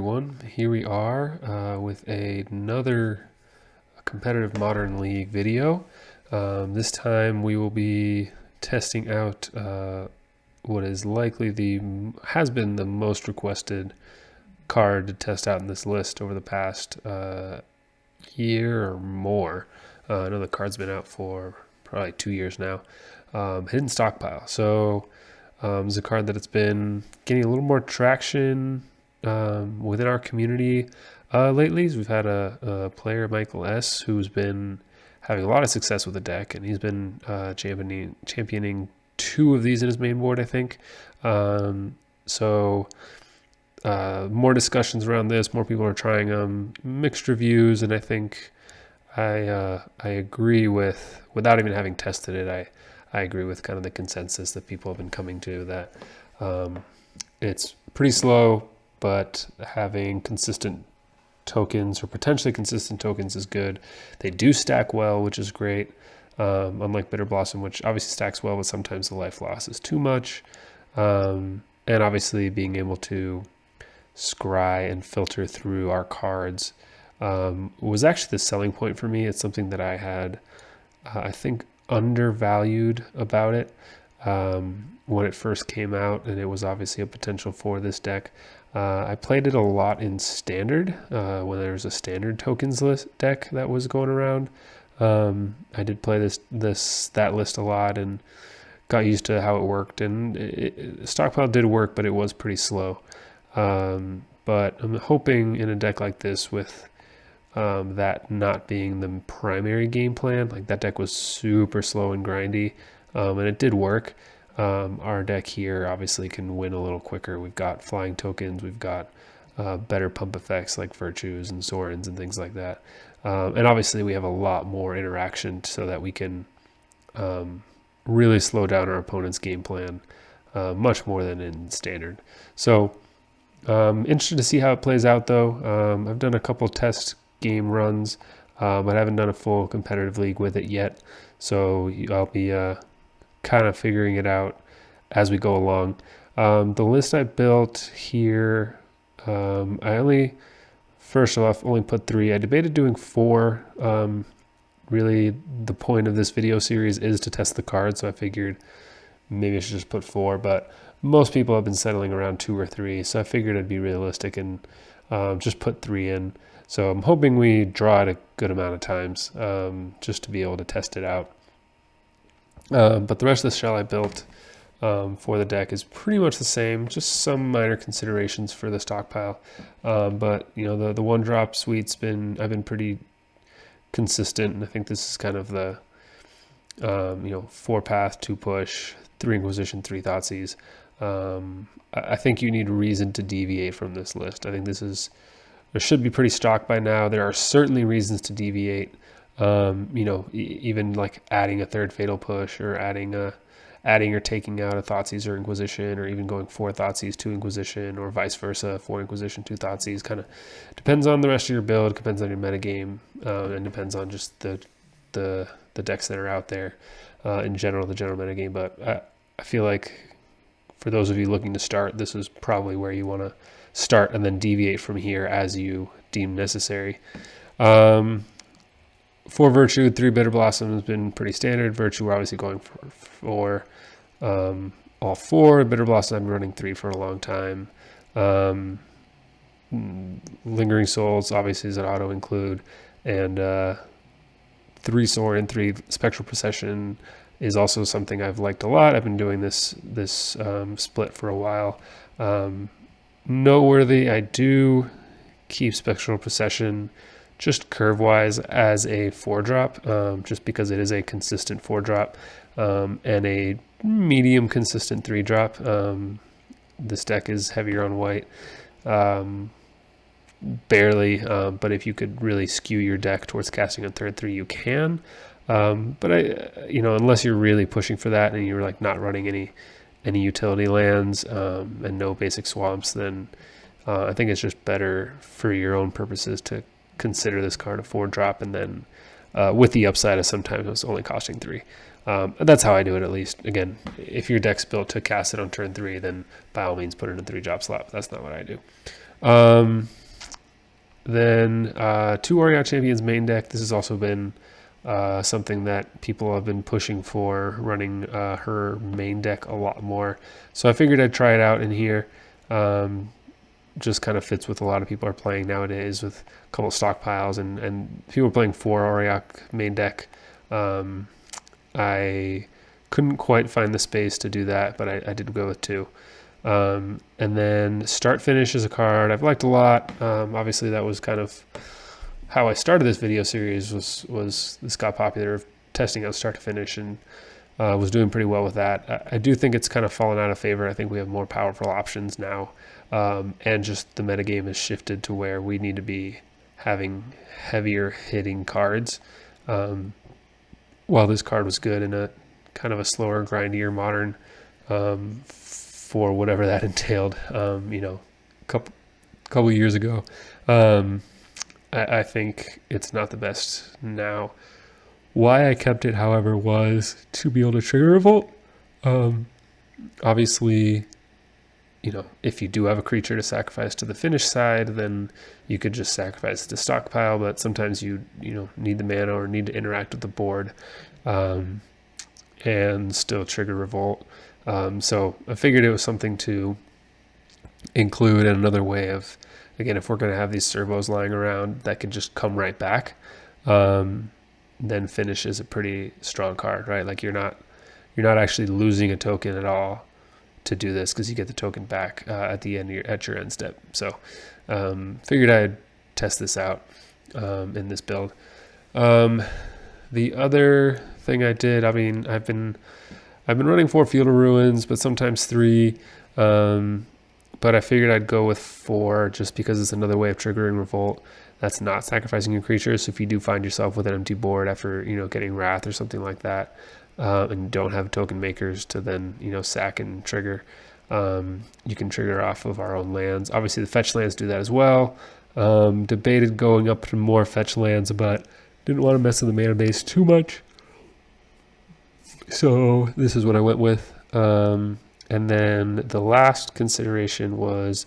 everyone. Here we are with another competitive Modern League video. This time we will be testing out what is likely has been the most requested card to test out in this list over the past year or more. I know the card's been out for probably 2 years now. Hidden Stockpile. So it's a card that it's been getting a little more traction within our community lately. We've had a player, Michael S., who's been having a lot of success with the deck, and he's been championing 2 of these in his main board, I think. So more discussions around this, more people are trying them, mixed reviews, and I think I agree with, without even having tested it, I agree with kind of the consensus that people have been coming to, that it's pretty slow, but having consistent tokens or potentially consistent tokens is good. They do stack well, which is great. Unlike Bitter Blossom, which obviously stacks well, but sometimes the life loss is too much. And obviously being able to scry and filter through our cards was actually the selling point for me. It's something that I had, I think, undervalued about it when it first came out, and it was obviously a potential for this deck. I played it a lot in Standard when there was a Standard tokens list deck that was going around. I did play that list a lot and got used to how it worked, and Stockpile did work, but it was pretty slow. But I'm hoping in a deck like this, with that not being the primary game plan, like that deck was super slow and grindy, and it did work. Our deck here obviously can win a little quicker. We've got flying tokens, we've got better pump effects like Virtues and Sorens and things like that. And obviously we have a lot more interaction so that we can really slow down our opponent's game plan much more than in Standard. So interested to see how it plays out, though. I've done a couple test game runs, but I haven't done a full competitive league with it yet. So I'll be kind of figuring it out as we go along. The list I built here, first off, only put 3. I debated doing 4. Really, the point of this video series is to test the card, so I figured maybe I should just put 4, but most people have been settling around 2 or 3, so I figured I'd be realistic and just put 3 in. So I'm hoping we draw it a good amount of times just to be able to test it out. But the rest of the shell I built for the deck is pretty much the same, just some minor considerations for the Stockpile. But you know, the 1-drop suite's I've been pretty consistent, and I think this is kind of the 4 path, 2 push, 3 Inquisition, 3 Thoughtseize. I think you need reason to deviate from this list. I think there should be pretty stock by now. There are certainly reasons to deviate. Even like adding a 3rd Fatal Push, or adding or taking out a Thoughtseize or Inquisition, or even going 4 Thoughtseize, 2 Inquisition, or vice versa, 4 Inquisition, 2 Thoughtseize. Kind of depends on the rest of your build, depends on your metagame, and depends on just the decks that are out there in general, the general metagame. But I feel like for those of you looking to start, this is probably where you want to start, and then deviate from here as you deem necessary. 4 Virtue, 3 Bitter Blossom has been pretty standard. Virtue, we're obviously going for all 4. Bitter Blossom, I've been running 3 for a long time. Lingering Souls, obviously, is an auto include. And 3 Soren, 3 Spectral Procession is also something I've liked a lot. I've been doing this split for a while. Noteworthy, I do keep Spectral Procession just curve-wise as a 4-drop, just because it is a consistent 4-drop and a medium consistent 3-drop. This deck is heavier on white, barely, but if you could really skew your deck towards casting on turn 3, you can. But unless you're really pushing for that and you're like not running any utility lands and no basic swamps, then I think it's just better for your own purposes to consider this card a 4-drop, and then with the upside of sometimes it's only costing 3. That's how I do it, at least. Again, if your deck's built to cast it on turn 3, then by all means put it in a 3-drop slot. But that's not what I do. Then two Orion Champions main deck. This has also been something that people have been pushing for, running her main deck a lot more. So I figured I'd try it out in here. Just kind of fits with a lot of people are playing nowadays with a couple of stockpiles and people are playing 4 Auriok main deck. I couldn't quite find the space to do that, but I did go with 2. And then Start Finish is a card I've liked a lot. Obviously that was kind of how I started this video series, was this got popular of testing out Start to Finish, and was doing pretty well with that. I do think it's kind of fallen out of favor. I think we have more powerful options now, and just the metagame has shifted to where we need to be having heavier hitting cards. While this card was good in a kind of a slower, grindier modern, for whatever that entailed, a couple years ago, I think it's not the best now. Why I kept it, however, was to be able to trigger Revolt. Obviously, if you do have a creature to sacrifice to the finish side, then you could just sacrifice it to Stockpile, but sometimes you need the mana or need to interact with the board, and still trigger Revolt. So I figured it was something to include in another way of, again, if we're going to have these servos lying around that could just come right back, then Finish is a pretty strong card, right? Like you're not actually losing a token at all to do this, because you get the token back at the end at your end step. So figured I'd test this out in this build. The other thing I did, I've been running 4 Field of Ruins, but sometimes 3. But I figured I'd go with 4 just because it's another way of triggering Revolt that's not sacrificing your creatures. So if you do find yourself with an empty board after getting Wrath or something like that, and don't have token makers to then sack and trigger, you can trigger off of our own lands. Obviously the fetch lands do that as well. Debated going up to more fetch lands, but didn't want to mess with the mana base too much, so this is what I went with. And then the last consideration was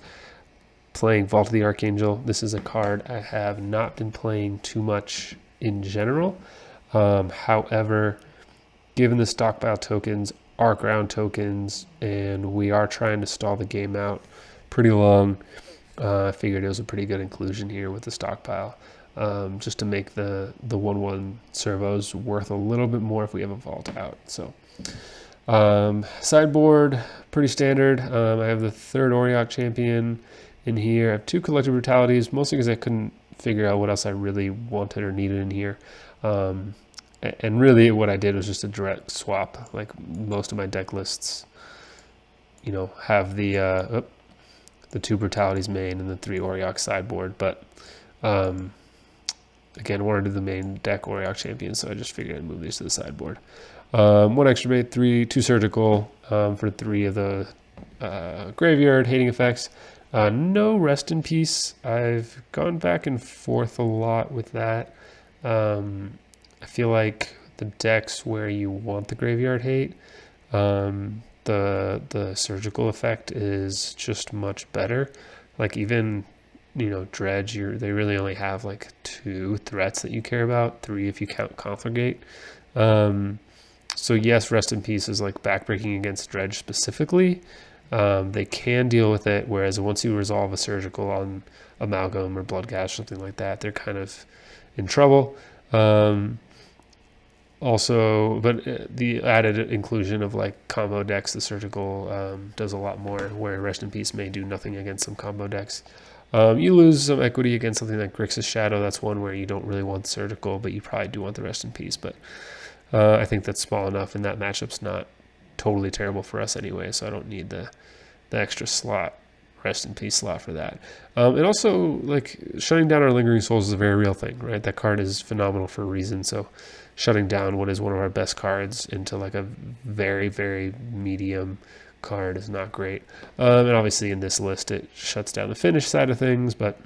playing Vault of the Archangel. This is a card I have not been playing too much in general. However, given the stockpile tokens are ground tokens, and we are trying to stall the game out pretty long, I figured it was a pretty good inclusion here with the stockpile, just to make the 1/1 servos worth a little bit more if we have a vault out. So sideboard, pretty standard. I have the 3rd Auriok Champion in here. I have 2 Collective Brutalities, mostly because I couldn't figure out what else I really wanted or needed in here. And really what I did was just a direct swap. Like most of my deck lists, have the 2 Brutalities main and the 3 Auriok sideboard. But again, I wanted to do the main deck Auriok Champion, so I just figured I'd move these to the sideboard. 1 extra bait, 2 surgical for 3 of the graveyard hating effects. No Rest in Peace. I've gone back and forth a lot with that. I feel like the decks where you want the graveyard hate, the surgical effect is just much better. Like even Dredge, they really only have like 2 threats that you care about, 3 if you count Confligate. So yes, Rest in Peace is like backbreaking against Dredge specifically. They can deal with it, whereas once you resolve a surgical on Amalgam or Bloodgash, something like that, they're kind of in trouble. Also, but the added inclusion of like combo decks, the surgical does a lot more, where Rest in Peace may do nothing against some combo decks. You lose some equity against something like Grixis Shadow. That's one where you don't really want the surgical, but you probably do want the Rest in Peace. But I think that's small enough, and that matchup's not totally terrible for us anyway, so I don't need the extra slot, Rest in Peace slot for that. And also, like, shutting down our Lingering Souls is a very real thing, right? That card is phenomenal for a reason, so shutting down what is one of our best cards into like a very, very medium card is not great. And obviously in this list it shuts down the finish side of things, but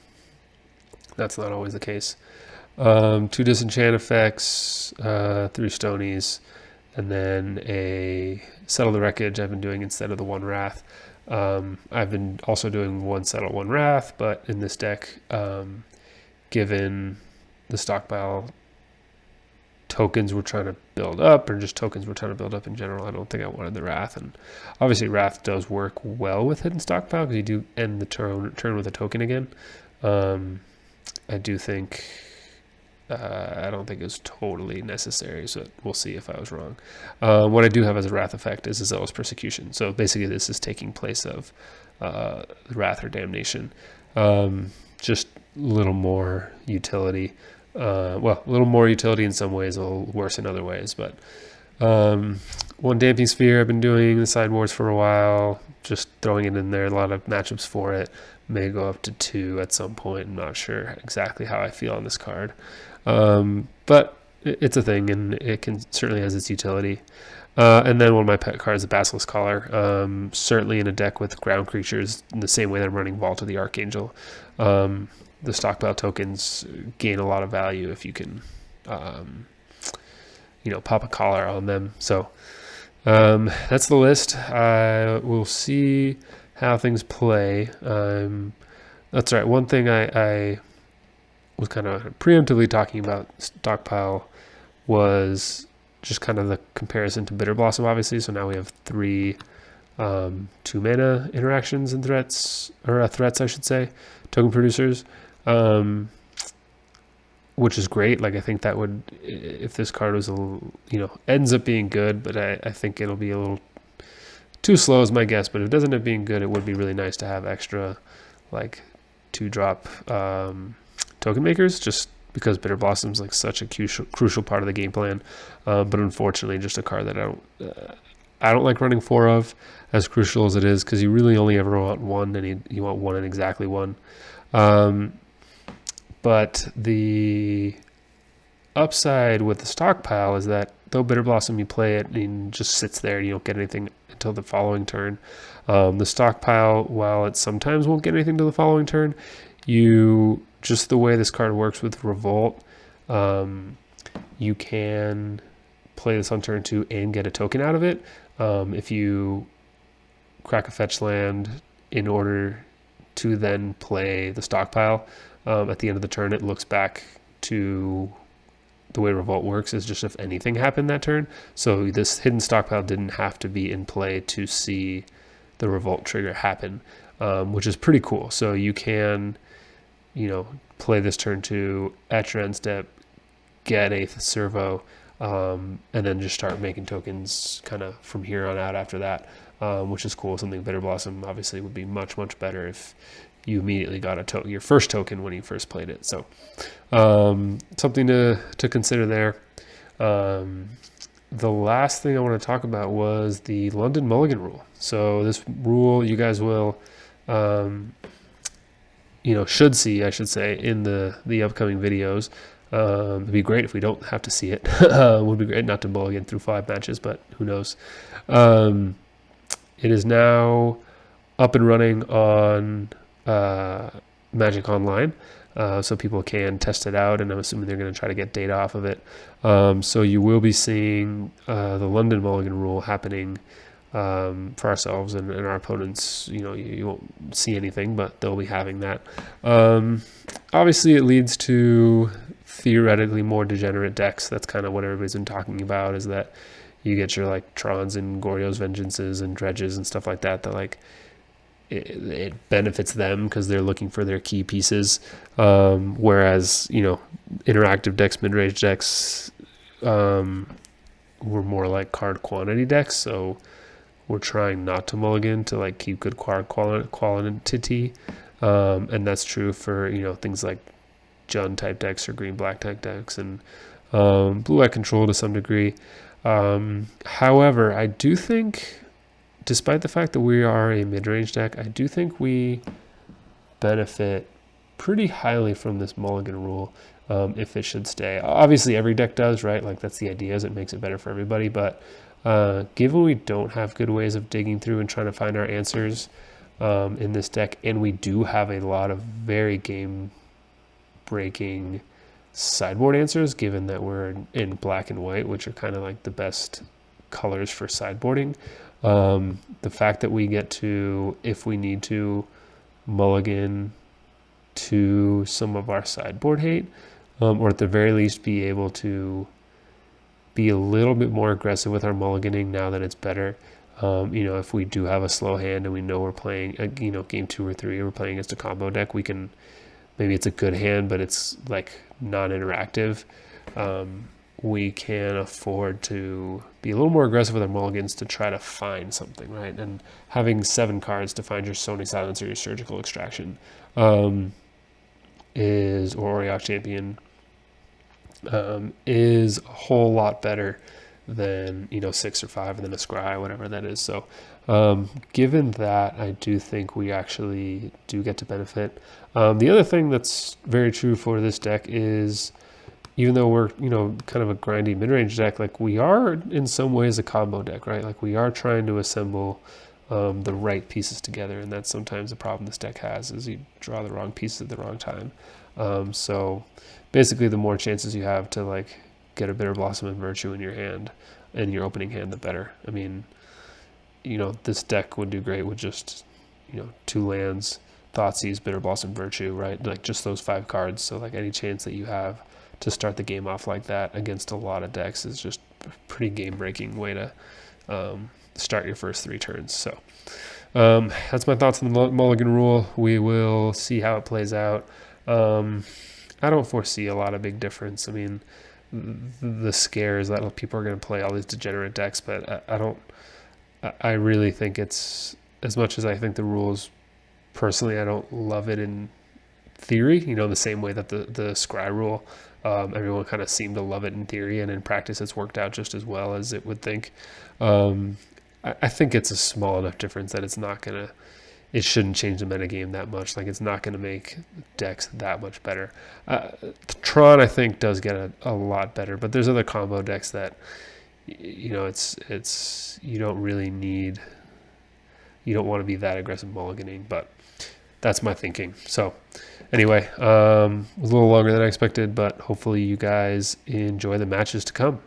that's not always the case. 2 disenchant effects, 3 stonies, and then a Settle the Wreckage I've been doing instead of the 1 Wrath. I've been also doing one settle, one wrath, but in this deck, given the stockpile tokens we're trying to build up, or just tokens we're trying to build up in general, I don't think I wanted the wrath. And obviously wrath does work well with hidden stockpile because you do end the turn with a token again. I do think I don't think it was totally necessary, so we'll see if I was wrong. What I do have as a wrath effect is a zealous persecution. So basically this is taking place of wrath or damnation. Just a little more utility. Well, a little more utility in some ways, a little worse in other ways. But one damping sphere I've been doing the sideboards for a while, just throwing it in there. A lot of matchups for it. May go up to 2 at some point. I'm not sure exactly how I feel on this card. But it's a thing, and it can certainly has its utility. And then one of my pet cards, the Basilisk Collar, certainly in a deck with ground creatures in the same way that I'm running Vault of the Archangel. The stockpile tokens gain a lot of value if you can, pop a collar on them. So that's the list. We'll see how things play. That's right. One thing I was kind of preemptively talking about stockpile was just kind of the comparison to Bitter Blossom, obviously. So now we have 3 2 mana interactions and threats, or threats, I should say, token producers, which is great. Like, I think that would, if this card was a little, ends up being good, but I think it'll be a little too slow is my guess. But if it doesn't end up being good, it would be really nice to have extra, like, 2-drop token makers, just because Bitter Blossom's like such a crucial part of the game plan. But unfortunately, just a card that I don't like running 4 of, as crucial as it is, because you really only ever want 1, and you want 1 and exactly 1. But the upside with the stockpile is that though Bitter Blossom, you play it and it just sits there, and you don't get anything until the following turn. The stockpile, while it sometimes won't get anything till the following turn, just the way this card works with Revolt, you can play this on turn 2 and get a token out of it. If you crack a fetch land in order to then play the stockpile, at the end of the turn, it looks back to the way Revolt works is just if anything happened that turn. So this hidden stockpile didn't have to be in play to see the Revolt trigger happen, which is pretty cool. So you can, play this turn 2 at your end step, get a servo, and then just start making tokens kind of from here on out after that, which is cool. Something Bitter Blossom obviously would be much, much better if you immediately got your first token when you first played it. So something to consider there. The last thing I want to talk about was the London Mulligan rule. So this rule you guys will should see, I should say, in the upcoming videos. It'd be great if we don't have to see it. It would be great not to mulligan through 5 matches, but who knows. It is now up and running on Magic Online, so people can test it out, and I'm assuming they're going to try to get data off of it. So you will be seeing the London Mulligan rule happening for ourselves and our opponents. You won't see anything, but they'll be having that. Obviously, it leads to theoretically more degenerate decks. That's kind of what everybody's been talking about, is that you get your like Trons and Goryo's Vengeances and Dredges and stuff like that like it benefits them because they're looking for their key pieces, whereas interactive decks, mid-range decks were more like card quantity decks, so we're trying not to mulligan to like keep good card quality, and that's true for things like Jund type decks or green-black type decks, and blue-white control to some degree. However, I do think, despite the fact that we are a mid-range deck, I do think we benefit pretty highly from this mulligan rule, if it should stay. Obviously, every deck does, right? Like, that's the idea, is it makes it better for everybody. But given we don't have good ways of digging through and trying to find our answers in this deck, and we do have a lot of very game-breaking sideboard answers, given that we're in black and white, which are kind of like the best colors for sideboarding, The fact that we get to, if we need to, mulligan to some of our sideboard hate, or at the very least be able to be a little bit more aggressive with our mulliganing now that it's better. If we do have a slow hand and we know we're playing, game 2 or 3, we're playing against a combo deck, we can, maybe it's a good hand, but it's like non-interactive. We can afford to be a little more aggressive with our mulligans to try to find something, right? And having 7 cards to find your Sony Silence or your Surgical Extraction or Auriok Champion is a whole lot better than 6 or 5 and then a scry, whatever that is. So given that, I do think we actually do get to benefit. The other thing that's very true for this deck is, even though we're kind of a grindy mid-range deck, like we are in some ways a combo deck, right? Like we are trying to assemble the right pieces together, and that's sometimes the problem this deck has, is you draw the wrong pieces at the wrong time. So basically, the more chances you have to like get a Bitter Blossom and Virtue in your hand, in your opening hand, the better. I mean, this deck would do great with just 2 lands, Thoughtseize, Bitter Blossom, Virtue, right? Like just those 5 cards. So like any chance that you have to start the game off like that against a lot of decks is just a pretty game-breaking way to start your first 3 turns. So that's my thoughts on the mulligan rule. We will see how it plays out. I don't foresee a lot of big difference. I mean, the scare is that people are going to play all these degenerate decks, but I really think it's, as much as I think the rules, personally, I don't love it in theory, the same way that the scry rule, everyone kind of seemed to love it in theory, and in practice it's worked out just as well as it would think. I think it's a small enough difference that it shouldn't change the metagame that much. Like, it's not going to make decks that much better. Tron, I think, does get a lot better, but there's other combo decks that, it's you don't really need, you don't want to be that aggressive mulliganing, but that's my thinking. So anyway, it was a little longer than I expected, but hopefully you guys enjoy the matches to come.